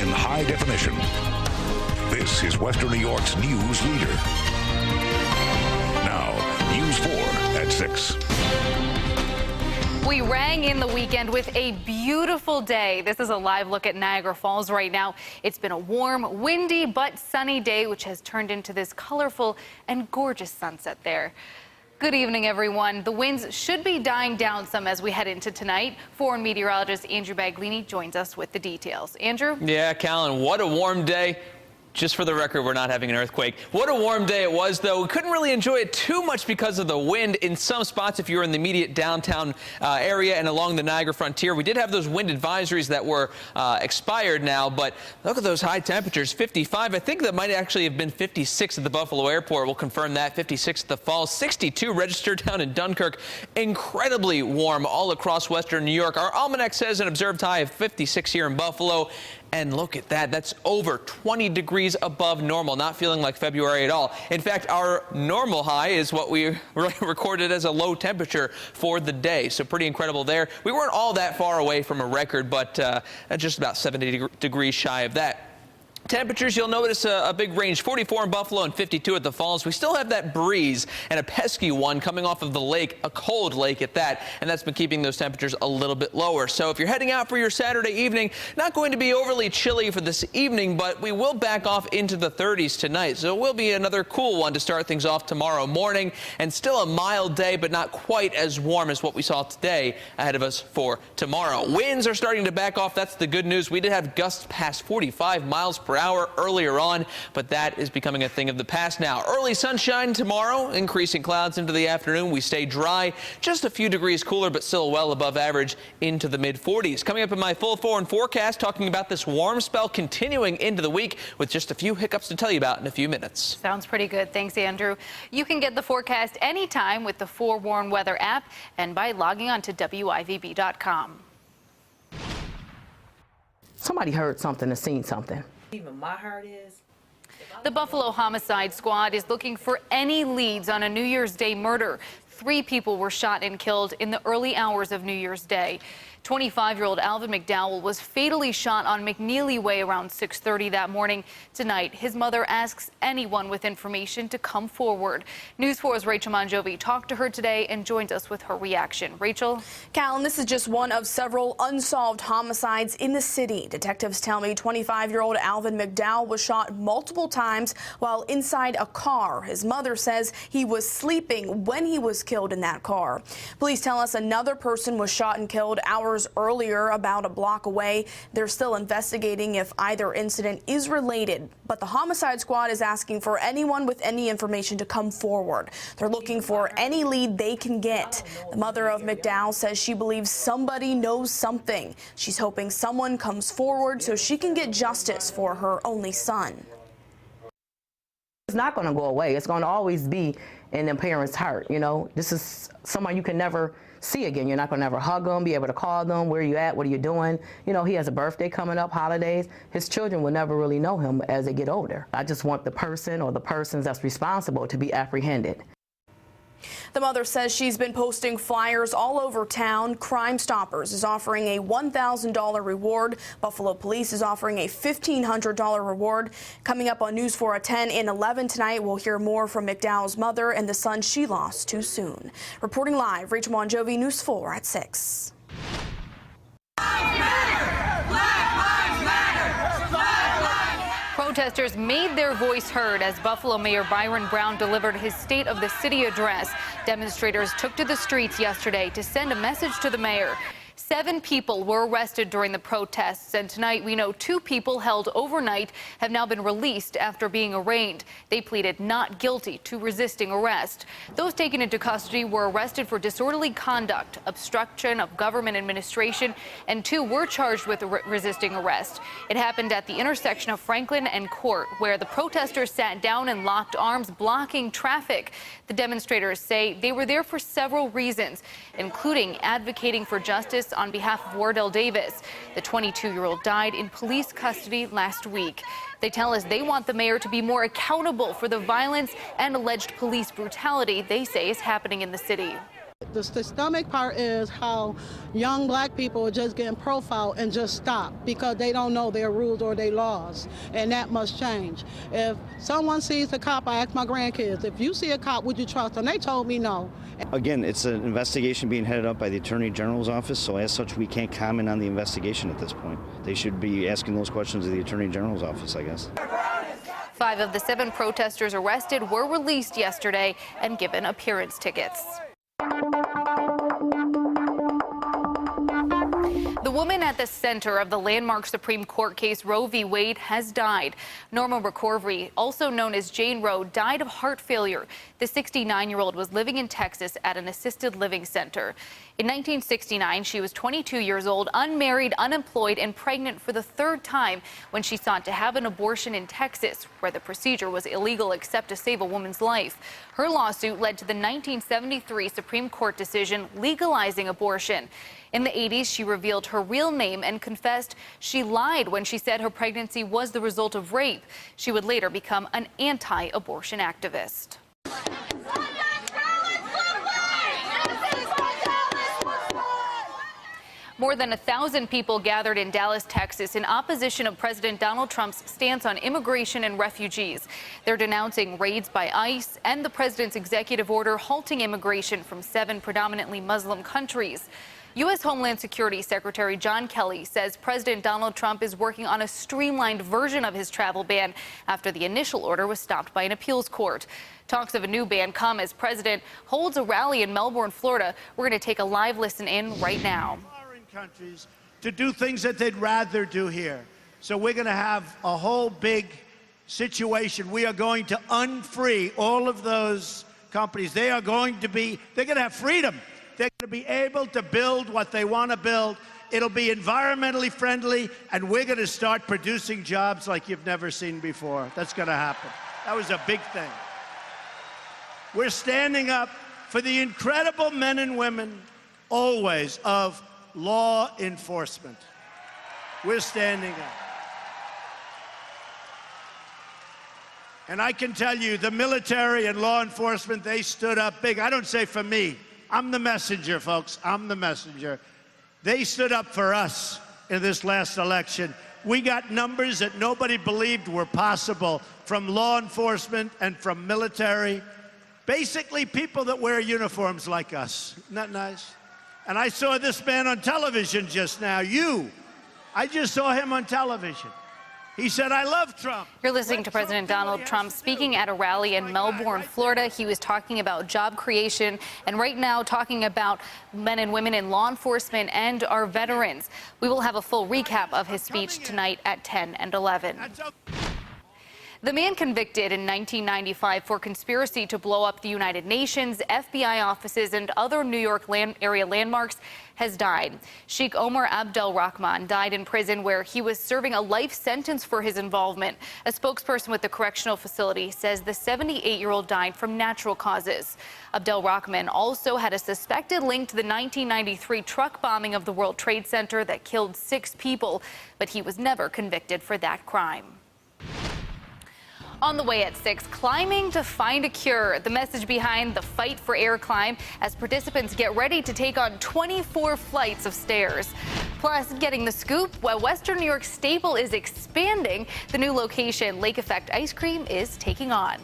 in high definition. This is Western New York's news leader. Now, News 4 at 6. We rang in the weekend with a beautiful day. This is a live look at Niagara Falls right now. It's been a warm, windy, but sunny day, which has turned into this colorful and gorgeous sunset there. Good evening, everyone. The winds should be dying down some as we head into tonight. Foreign meteorologist Andrew Baglini joins us with the details. Andrew? Yeah, Callan, what a warm day. Just for the record, we're not having an earthquake. What a warm day it was, though. We couldn't really enjoy it too much because of the wind in some spots if you're in the immediate downtown area and along the Niagara frontier. We did have those wind advisories that were expired now, but look at those high temperatures, 55. I think that might actually have been 56 at the Buffalo airport. We'll confirm that. 56 at the Falls, 62 registered down in Dunkirk. Incredibly warm all across Western New York. Our almanac says an observed high of 56 here in Buffalo. And look at that. That's over 20 degrees above normal. Not feeling like February at all. In fact, our normal high is what we recorded as a low temperature for the day. So pretty incredible there. We weren't all that far away from a record, but just about 70 degrees shy of that. Temperatures, you'll notice a big range, 44 in Buffalo and 52 at the Falls. We still have that breeze and a pesky one coming off of the lake, a cold lake at that, and that's been keeping those temperatures a little bit lower. So if you're heading out for your Saturday evening, not going to be overly chilly for this evening, but we will back off into the 30s tonight. So it will be another cool one to start things off tomorrow morning, and still a mild day, but not quite as warm as what we saw today ahead of us for tomorrow. Winds are starting to back off. That's the good news. We did have gusts past 45 miles per hour earlier on, but that is becoming a thing of the past now. Early sunshine tomorrow, increasing clouds into the afternoon. We stay dry, just a few degrees cooler, but still well above average into the mid-40s. Coming up in my full foreign forecast, talking about this warm spell continuing into the week with just a few hiccups to tell you about in a few minutes. Sounds pretty good. Thanks, Andrew. You can get the forecast anytime with the Forewarn Weather app and by logging on to WIVB.com. Somebody heard something or seen something. Even my heart is. The Buffalo Homicide Squad is looking for any leads on a New Year's Day murder. 3 people were shot and killed in the early hours of New Year's Day. 25-year-old Alvin McDowell was fatally shot on McNeely Way around 6:30 that morning. Tonight, his mother asks anyone with information to come forward. News 4's Rachel Monjovi talked to her today and joins us with her reaction. Rachel? Callan, this is just one of several unsolved homicides in the city. Detectives tell me 25-year-old Alvin McDowell was shot multiple times while inside a car. His mother says he was sleeping when he was killed in that car. Police tell us another person was shot and killed hours earlier about a block away. They're still investigating if either incident is related, but the homicide squad is asking for anyone with any information to come forward. They're looking for any lead they can get. The mother of McDowell says she believes somebody knows something. She's hoping someone comes forward so she can get justice for her only son. It's not going to go away. It's going to always be in the parents' heart. You know, this is someone you can never see again. You're not going to ever hug them, be able to call them, where you at, what are you doing? You know, he has a birthday coming up, holidays. His children will never really know him as they get older. I just want the person or the persons that's responsible to be apprehended. The mother says she's been posting flyers all over town. Crime Stoppers is offering a $1,000 reward. Buffalo Police is offering a $1,500 reward. Coming up on News 4 at 10 and 11 tonight, we'll hear more from McDowell's mother and the son she lost too soon. Reporting live, Rachel Monjovi, News 4 at 6. Protesters made their voice heard as Buffalo Mayor Byron Brown delivered his State of the City address. Demonstrators took to the streets yesterday to send a message to the mayor. 7 people were arrested during the protests, and tonight we know 2 people held overnight have now been released after being arraigned. They pleaded not guilty to resisting arrest. Those taken into custody were arrested for disorderly conduct, obstruction of government administration, and 2 were charged with resisting arrest. It happened at the intersection of Franklin and Court, where the protesters sat down and locked arms, blocking traffic. The demonstrators say they were there for several reasons, including advocating for justice on behalf of Wardell Davis. The 22-year-old died in police custody last week. They tell us they want the mayor to be more accountable for the violence and alleged police brutality they say is happening in the city. The systemic part is how young black people are just getting profiled and just stop because they don't know their rules or their laws, and that must change. If someone sees a cop, I ask my grandkids, if you see a cop, would you trust them? They told me no. Again, it's an investigation being headed up by the Attorney General's office, so as such, we can't comment on the investigation at this point. They should be asking those questions of the Attorney General's office, I guess. 5 of the 7 protesters arrested were released yesterday and given appearance tickets. The woman at the center of the landmark Supreme Court case Roe v. Wade has died. Norma McCorvey, also known as Jane Roe, died of heart failure. The 69-year-old was living in Texas at an assisted living center. In 1969, she was 22 years old, unmarried, unemployed, and pregnant for the 3rd time when she sought to have an abortion in Texas, where the procedure was illegal except to save a woman's life. Her lawsuit led to the 1973 Supreme Court decision legalizing abortion. In the 80s, she revealed her real name and confessed she lied when she said her pregnancy was the result of rape. She would later become an anti-abortion activist. More than 1,000 people gathered in Dallas, Texas, in opposition of President Donald Trump's stance on immigration and refugees. They're denouncing raids by ICE and the president's executive order halting immigration from 7 predominantly Muslim countries. U.S. Homeland Security Secretary John Kelly says President Donald Trump is working on a streamlined version of his travel ban after the initial order was stopped by an appeals court. Talks of a new ban come as President holds a rally in Melbourne, Florida. We're going to take a live listen in right now. Countries to do things that they'd rather do here. So we're going to have a whole big situation. We are going to unfree all of those companies. They're going to have freedom. They're going to be able to build what they want to build. It'll be environmentally friendly, and we're going to start producing jobs like you've never seen before. That's going to happen. That was a big thing. We're standing up for the incredible men and women, always, of law enforcement. We're standing up. And I can tell you, the military and law enforcement, they stood up big. I don't say for me. I'm the messenger, folks. I'm the messenger. They stood up for us in this last election. We got numbers that nobody believed were possible from law enforcement and from military. Basically, people that wear uniforms like us. Isn't that nice? And I saw this man on television just now. I just saw him on television. He said, I love Trump. You're listening to President Donald Trump speaking at a rally in Melbourne, Florida. He was talking about job creation and right now talking about men and women in law enforcement and our veterans. We will have a full recap of his speech tonight at 10 and 11. The man convicted in 1995 for conspiracy to blow up the United Nations, FBI offices, and other New York area landmarks has died. Sheikh Omar Abdel Rahman died in prison where he was serving a life sentence for his involvement. A spokesperson with the correctional facility says the 78-year-old died from natural causes. Abdel Rahman also had a suspected link to the 1993 truck bombing of the World Trade Center that killed 6 people, but he was never convicted for that crime. On the way at 6, climbing to find a cure. The message behind the fight for air climb as participants get ready to take on 24 flights of stairs. Plus, getting the scoop, while Western New York staple is expanding, the new location, Lake Effect Ice Cream, is taking on.